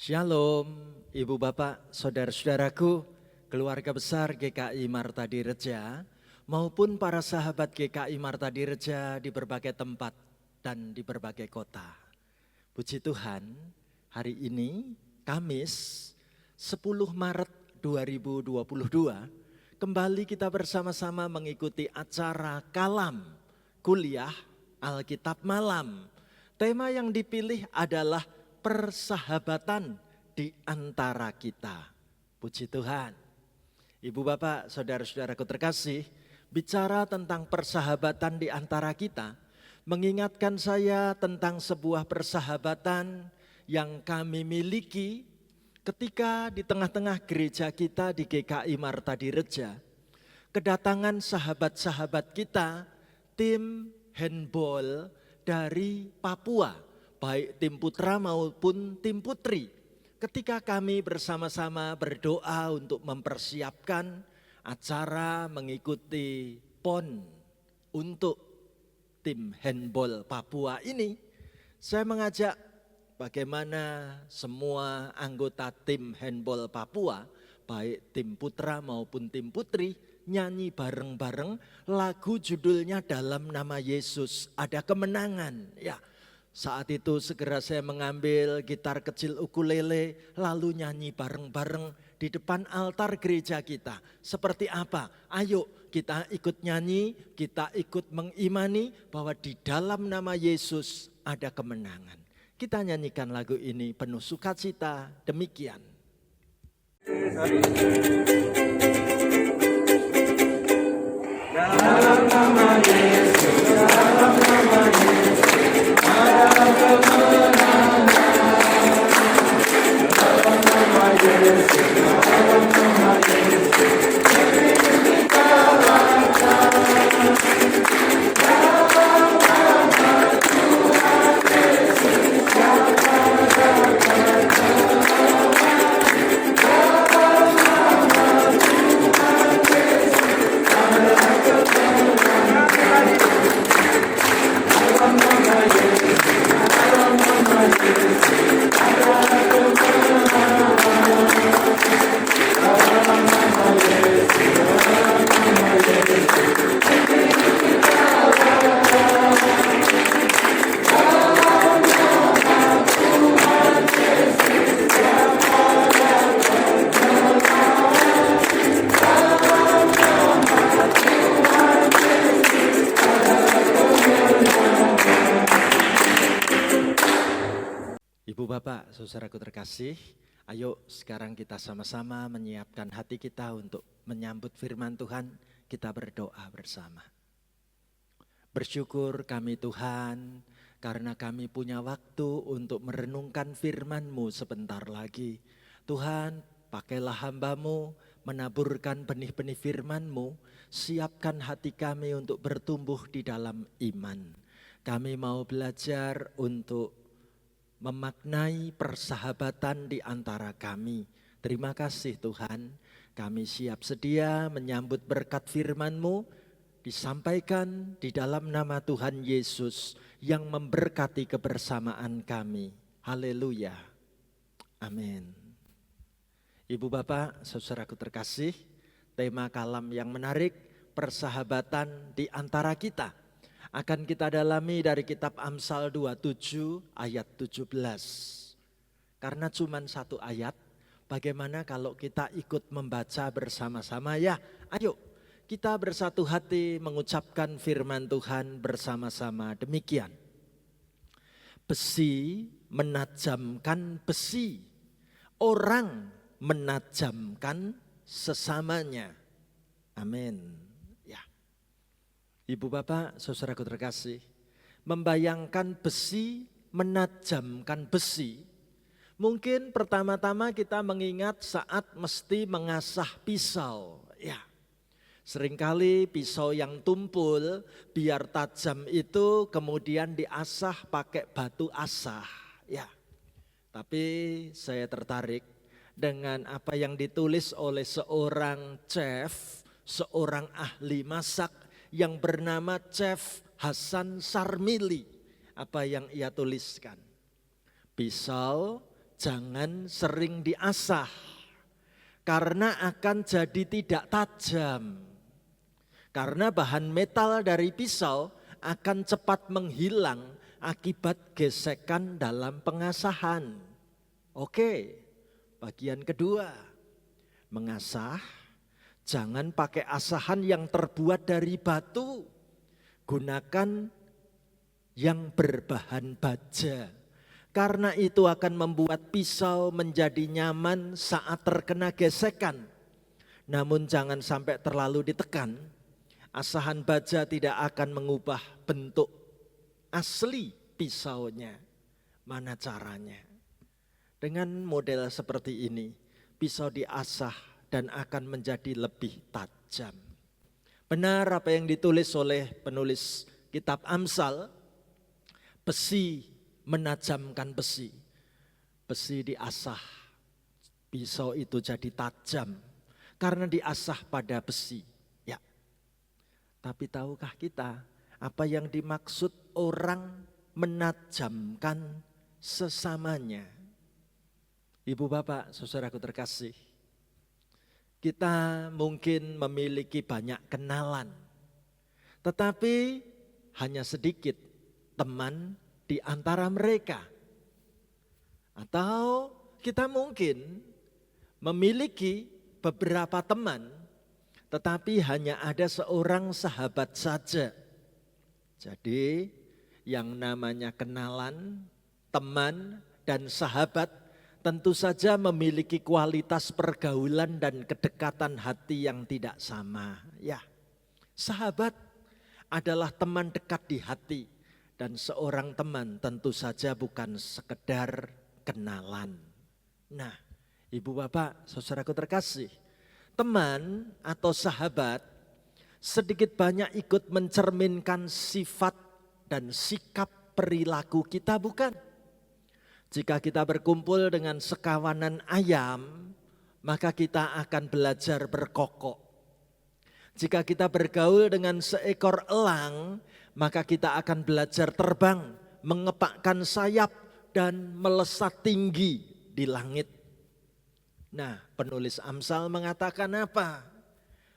Shalom, Ibu Bapak, Saudara-saudaraku, keluarga besar GKI Marta Direja, maupun para sahabat GKI Marta Direja di berbagai tempat dan di berbagai kota. Puji Tuhan, hari ini Kamis 10 Maret 2022, kembali kita bersama-sama mengikuti acara Kalam, Kuliah Alkitab Malam. Tema yang dipilih adalah persahabatan di antara kita. Puji Tuhan. Ibu Bapak, saudara-saudaraku terkasih, bicara tentang persahabatan di antara kita, mengingatkan saya tentang sebuah persahabatan yang kami miliki ketika di tengah-tengah gereja kita di GKI Marta Direja, kedatangan sahabat-sahabat kita, tim handball dari Papua, baik tim putra maupun tim putri. Ketika kami bersama-sama berdoa untuk mempersiapkan acara mengikuti PON untuk tim handball Papua ini, saya mengajak bagaimana semua anggota tim handball Papua, baik tim putra maupun tim putri, nyanyi bareng-bareng lagu judulnya Dalam Nama Yesus Ada Kemenangan. Ya. Saat itu segera saya mengambil gitar kecil ukulele lalu nyanyi bareng-bareng di depan altar gereja kita. Seperti apa? Ayo kita ikut nyanyi, kita ikut mengimani bahwa di dalam nama Yesus ada kemenangan. Kita nyanyikan lagu ini penuh sukacita, demikian. Dalam nama Yesus, dalam nama Yesus. Ada kemenangan dalam nama Yesus, dalam nama Yesus. Kita lakukan dalam nama Tuhan Yesus, siapa dapat dalam nama Tuhan Yesus ada kemenangan. Dalam nama Yesus, dalam nama Yesus ada kemenangan. Dalam nama Yesus, dalam nama Yesus kita lakukan. Dalam nama Tuhan Yesus siapa dapat melawan. Dalam nama Tuhan Yesus ada kemenangan. Ibu Bapak, saudaraku terkasih, ayo sekarang kita sama-sama menyiapkan hati kita untuk menyambut firman Tuhan, kita berdoa bersama. Bersyukur kami Tuhan, karena kami punya waktu untuk merenungkan firman-Mu sebentar lagi. Tuhan, pakailah hamba-Mu, menaburkan benih-benih firman-Mu, siapkan hati kami untuk bertumbuh di dalam iman. Kami mau belajar untuk memaknai persahabatan di antara kami. Terima kasih Tuhan, kami siap sedia menyambut berkat firman-Mu, disampaikan di dalam nama Tuhan Yesus yang memberkati kebersamaan kami. Haleluya. Amin. Ibu Bapak, saudaraku terkasih, tema kalam yang menarik, persahabatan di antara kita, akan kita dalami dari kitab Amsal 27 ayat 17. Karena cuma satu ayat, bagaimana kalau kita ikut membaca bersama-sama ya? Ayo kita bersatu hati mengucapkan firman Tuhan bersama-sama demikian. Besi menajamkan besi, orang menajamkan sesamanya. Amin. Ibu Bapak, saudaraku terkasih, membayangkan besi menajamkan besi. Mungkin pertama-tama kita mengingat saat mesti mengasah pisau. Ya, seringkali pisau yang tumpul biar tajam itu kemudian diasah pakai batu asah. Ya, tapi saya tertarik dengan apa yang ditulis oleh seorang chef, seorang ahli masak yang bernama Chef Hasan Sarmili. Apa yang ia tuliskan? Pisau jangan sering diasah karena akan jadi tidak tajam. Karena bahan metal dari pisau akan cepat menghilang akibat gesekan dalam pengasahan. Oke, bagian kedua, mengasah, jangan pakai asahan yang terbuat dari batu. Gunakan yang berbahan baja. Karena itu akan membuat pisau menjadi nyaman saat terkena gesekan. Namun jangan sampai terlalu ditekan. Asahan baja tidak akan mengubah bentuk asli pisaunya. Mana caranya? Dengan model seperti ini, pisau diasah dan akan menjadi lebih tajam. Benar apa yang ditulis oleh penulis kitab Amsal, besi menajamkan besi. Besi diasah, pisau itu jadi tajam karena diasah pada besi. Ya. Tapi tahukah kita apa yang dimaksud orang menajamkan sesamanya? Ibu bapak, saudaraku terkasih, kita mungkin memiliki banyak kenalan, tetapi hanya sedikit teman di antara mereka. Atau kita mungkin memiliki beberapa teman, tetapi hanya ada seorang sahabat saja. Jadi yang namanya kenalan, teman, dan sahabat tentu saja memiliki kualitas pergaulan dan kedekatan hati yang tidak sama. Ya, sahabat adalah teman dekat di hati. Dan seorang teman tentu saja bukan sekedar kenalan. Nah, ibu bapak, saudaraku terkasih, teman atau sahabat sedikit banyak ikut mencerminkan sifat dan sikap perilaku kita, bukan? Jika kita berkumpul dengan sekawanan ayam, maka kita akan belajar berkokok. Jika kita bergaul dengan seekor elang, maka kita akan belajar terbang, mengepakkan sayap, dan melesat tinggi di langit. Nah, penulis Amsal mengatakan apa?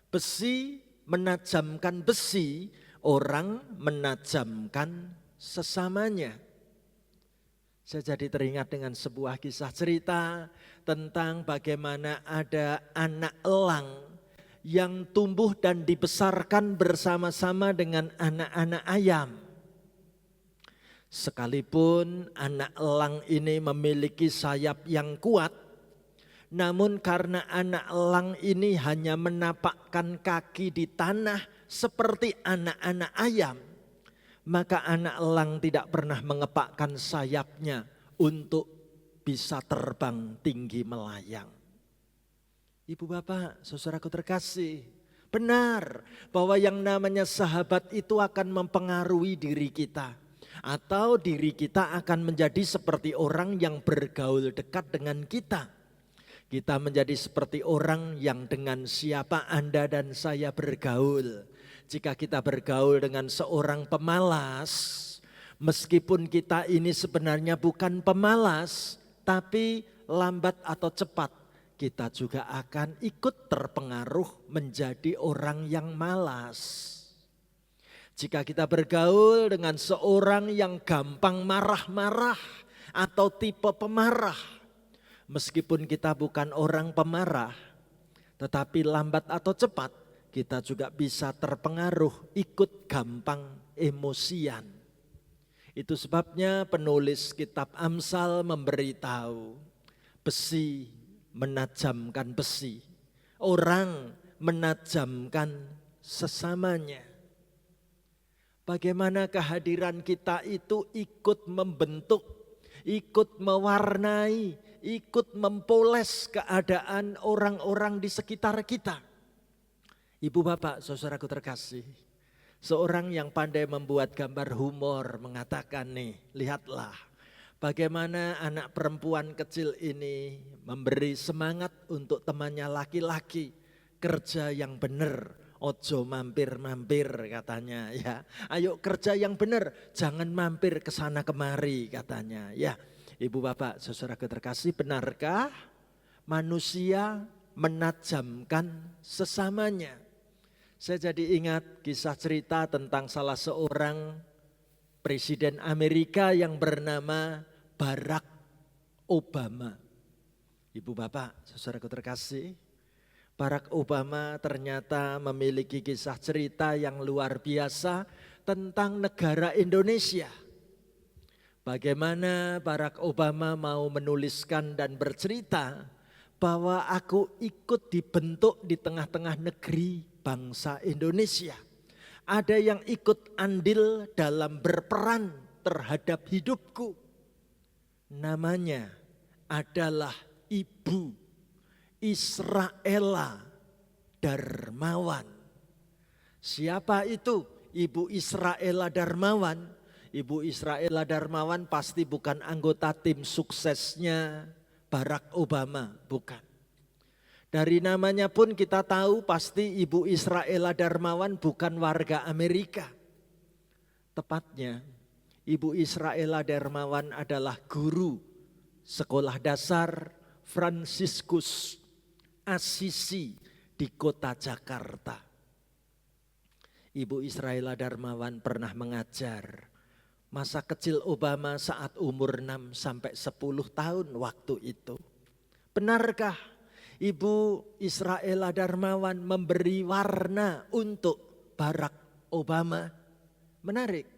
Besi menajamkan besi, orang menajamkan sesamanya. Saya jadi teringat dengan sebuah kisah cerita tentang bagaimana ada anak elang yang tumbuh dan dibesarkan bersama-sama dengan anak-anak ayam. Sekalipun anak elang ini memiliki sayap yang kuat, namun karena anak elang ini hanya menapakkan kaki di tanah seperti anak-anak ayam, maka anak elang tidak pernah mengepakkan sayapnya untuk bisa terbang tinggi melayang. Ibu bapak, saudaraku terkasih, benar bahwa yang namanya sahabat itu akan mempengaruhi diri kita. Atau diri kita akan menjadi seperti orang yang bergaul dekat dengan kita. Kita menjadi seperti orang yang dengan siapa Anda dan saya bergaul. Jika kita bergaul dengan seorang pemalas, meskipun kita ini sebenarnya bukan pemalas, tapi lambat atau cepat kita juga akan ikut terpengaruh menjadi orang yang malas. Jika kita bergaul dengan seorang yang gampang marah-marah atau tipe pemarah, meskipun kita bukan orang pemarah, tetapi lambat atau cepat kita juga bisa terpengaruh ikut gampang emosian. Itu sebabnya penulis kitab Amsal memberitahu, besi menajamkan besi, orang menajamkan sesamanya. Bagaimana kehadiran kita itu ikut membentuk, ikut mewarnai, ikut mempoles keadaan orang-orang di sekitar kita. Ibu bapak, saudaraku terkasih, seorang yang pandai membuat gambar humor mengatakan nih, lihatlah bagaimana anak perempuan kecil ini memberi semangat untuk temannya laki-laki kerja yang benar. Ojo mampir-mampir katanya ya. Ayo kerja yang benar, jangan mampir ke sana kemari katanya ya. Ibu bapak saudaraku terkasih, benarkah manusia menajamkan sesamanya? Saya jadi ingat kisah cerita tentang salah seorang presiden Amerika yang bernama Barack Obama. Ibu bapak saudaraku terkasih, Barack Obama ternyata memiliki kisah cerita yang luar biasa tentang negara Indonesia. Bagaimana Barack Obama mau menuliskan dan bercerita bahwa aku ikut dibentuk di tengah-tengah negeri bangsa Indonesia. Ada yang ikut andil dalam berperan terhadap hidupku. Namanya adalah Ibu Israela Darmawan. Siapa itu Ibu Israela Darmawan? Ibu Israela Darmawan pasti bukan anggota tim suksesnya Barack Obama, bukan. Dari namanya pun kita tahu pasti Ibu Israela Darmawan bukan warga Amerika. Tepatnya Ibu Israela Darmawan adalah guru sekolah dasar Fransiskus Assisi di kota Jakarta. Ibu Israela Darmawan pernah mengajar masa kecil Obama saat umur 6 sampai 10 tahun waktu itu. Benarkah Ibu Israela Darmawan memberi warna untuk Barack Obama? Menarik.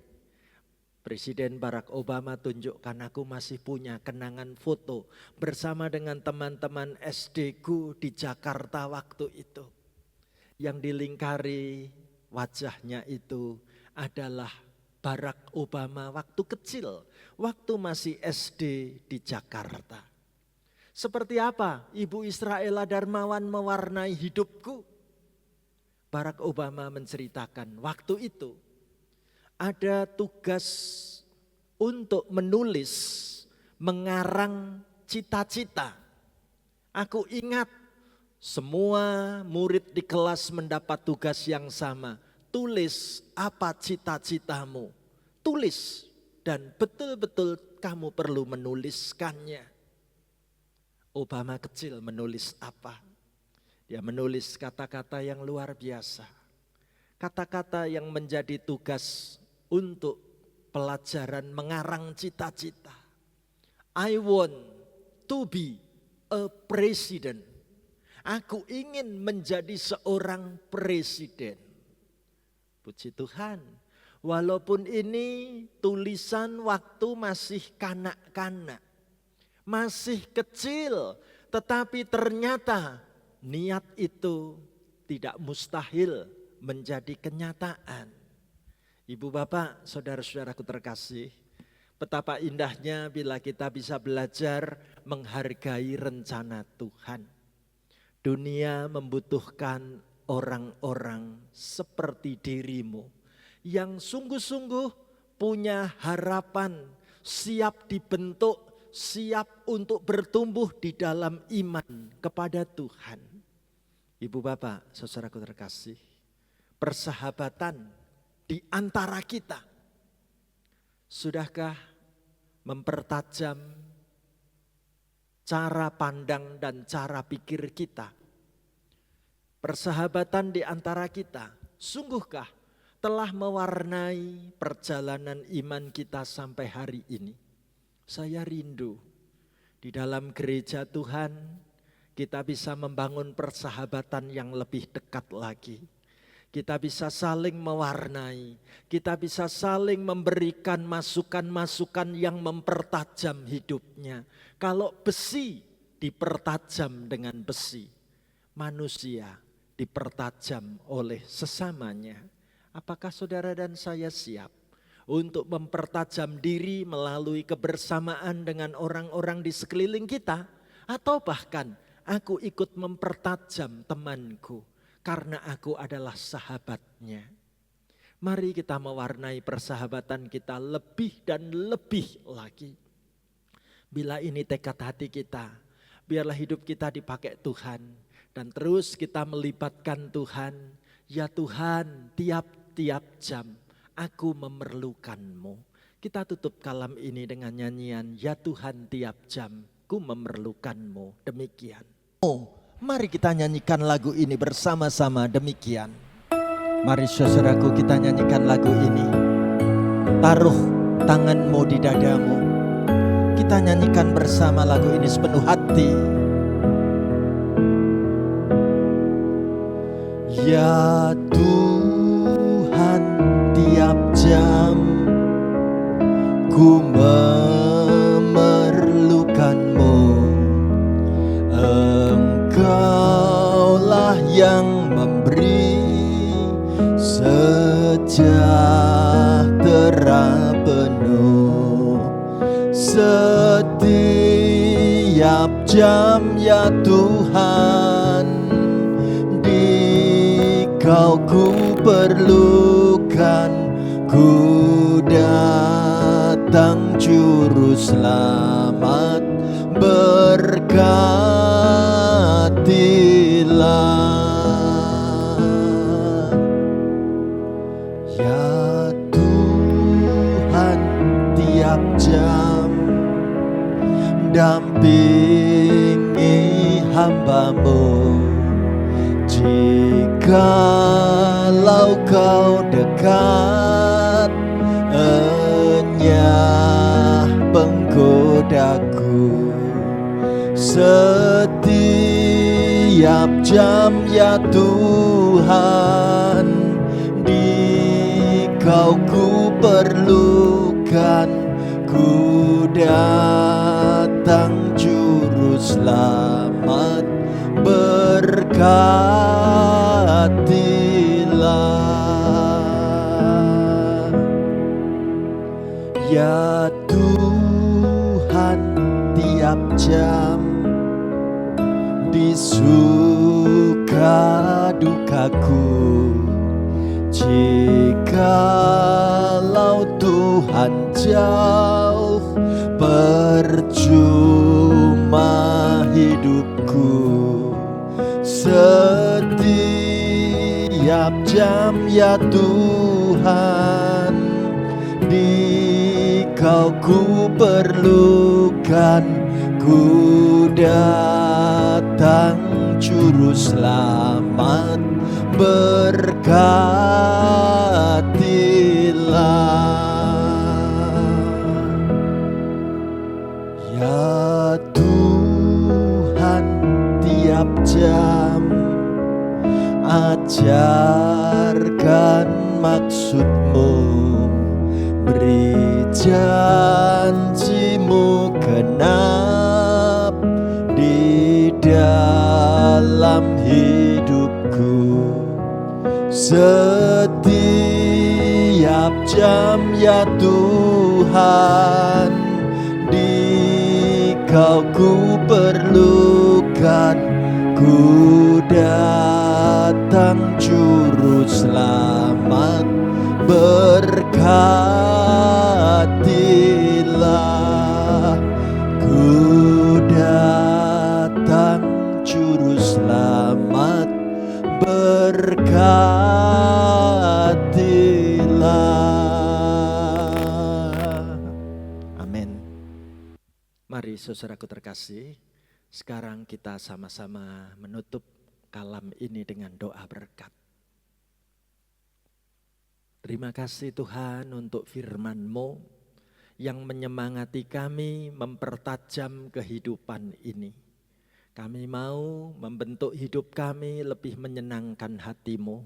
Presiden Barack Obama tunjukkan, aku masih punya kenangan foto bersama dengan teman-teman SD-ku di Jakarta waktu itu. Yang dilingkari wajahnya itu adalah Barack Obama waktu kecil, waktu masih SD di Jakarta. Seperti apa Ibu Israela Darmawan mewarnai hidupku? Barack Obama menceritakan waktu itu ada tugas untuk menulis, mengarang cita-cita. Aku ingat semua murid di kelas mendapat tugas yang sama. Tulis apa cita-citamu. Tulis dan betul-betul kamu perlu menuliskannya. Obama kecil menulis apa? Dia menulis kata-kata yang luar biasa. Kata-kata yang menjadi tugas untuk pelajaran mengarang cita-cita. I want to be a president. Aku ingin menjadi seorang presiden. Puji Tuhan. Walaupun ini tulisan waktu masih kanak-kanak. Masih kecil. Tetapi ternyata niat itu tidak mustahil menjadi kenyataan. Ibu bapak, saudara-saudaraku terkasih, betapa indahnya bila kita bisa belajar menghargai rencana Tuhan. Dunia membutuhkan orang-orang seperti dirimu yang sungguh-sungguh punya harapan, siap dibentuk, siap untuk bertumbuh di dalam iman kepada Tuhan. Ibu bapak, saudaraku terkasih, persahabatan di antara kita sudahkah mempertajam cara pandang dan cara pikir kita? Persahabatan di antara kita sungguhkah telah mewarnai perjalanan iman kita sampai hari ini? Saya rindu di dalam gereja Tuhan kita bisa membangun persahabatan yang lebih dekat lagi. Kita bisa saling mewarnai, kita bisa saling memberikan masukan-masukan yang mempertajam hidupnya. Kalau besi dipertajam dengan besi, manusia dipertajam oleh sesamanya. Apakah saudara dan saya siap untuk mempertajam diri melalui kebersamaan dengan orang-orang di sekeliling kita? Atau bahkan aku ikut mempertajam temanku karena aku adalah sahabatnya. Mari kita mewarnai persahabatan kita lebih dan lebih lagi. Bila ini tekad hati kita, biarlah hidup kita dipakai Tuhan. Dan terus kita melibatkan Tuhan. Ya Tuhan, tiap-tiap jam aku memerlukan-Mu. Kita tutup kalam ini dengan nyanyian Ya Tuhan tiap jam ku memerlukanmu. Demikian. Mari kita nyanyikan lagu ini bersama-sama demikian. Mari saudaraku kita nyanyikan lagu ini. Taruh tanganmu di dadamu. Kita nyanyikan bersama lagu ini sepenuh hati. Ya Tuhan tiap jam ku memerlukanmu. Engkaulah yang memberi sejahtera penuh setiap jam ya Tuhan. Dikau ku perlukan, ku datang juru selamat, berkatilah. Ya Tuhan tiap jam dampingi hamba-Mu. Jikalau Kau dekat, enyah penggodaku. Setiap jam ya Tuhan, Dikau ku perlukan, ku datang juru selamat, berkatilah. Ya Tuhan tiap jam di suka dukaku. Jikalau Tuhan jauh, percuma hidupku. Setiap jam ya Tuhan, Dikau ku perlukan, ku datang juru selamat, berkatilah. Ya Tuhan tiap jam ajarkan maksud-Mu, beri janji-Mu genap di dalam hidupku. Setiap jam ya Tuhan, Dikau ku perlukan, ku datang juru selamat, berkatilah. Ku datang juru selamat, berkatilah. Amin. Mari saudaraku terkasih, sekarang kita sama-sama menutup kalam ini dengan doa berkat. Terima kasih Tuhan untuk firman-Mu yang menyemangati kami mempertajam kehidupan ini. Kami mau membentuk hidup kami lebih menyenangkan hati-Mu.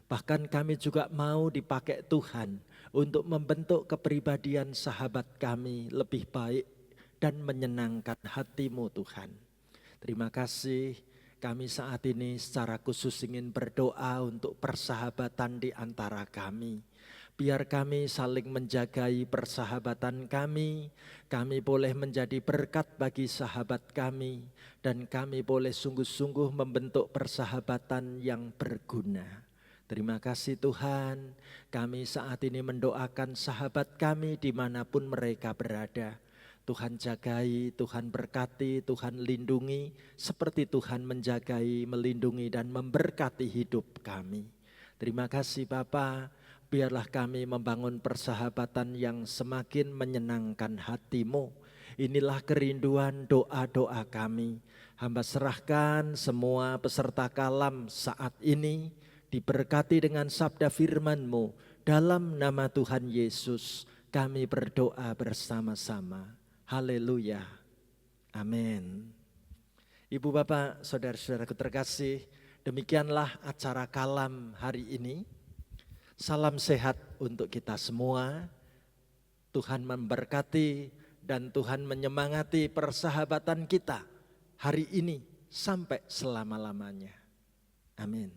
Bahkan kami juga mau dipakai Tuhan untuk membentuk kepribadian sahabat kami lebih baik dan menyenangkan hati-Mu Tuhan. Terima kasih, kami saat ini secara khusus ingin berdoa untuk persahabatan di antara kami. Biar kami saling menjagai persahabatan kami boleh menjadi berkat bagi sahabat kami, dan kami boleh sungguh-sungguh membentuk persahabatan yang berguna. Terima kasih Tuhan, kami saat ini mendoakan sahabat kami dimanapun mereka berada. Tuhan jagai, Tuhan berkati, Tuhan lindungi, seperti Tuhan menjagai, melindungi dan memberkati hidup kami. Terima kasih Bapa, Biarlah kami membangun persahabatan yang semakin menyenangkan hati-Mu. Inilah kerinduan doa-doa kami. Hamba serahkan semua peserta kalam saat ini diberkati dengan sabda firman-Mu. Dalam nama Tuhan Yesus kami berdoa bersama-sama. Haleluya. Amin. Ibu bapak saudara-saudaraku terkasih, demikianlah acara kalam hari ini. Salam sehat untuk kita semua. Tuhan memberkati dan Tuhan menyemangati persahabatan kita hari ini sampai selama-lamanya. Amin.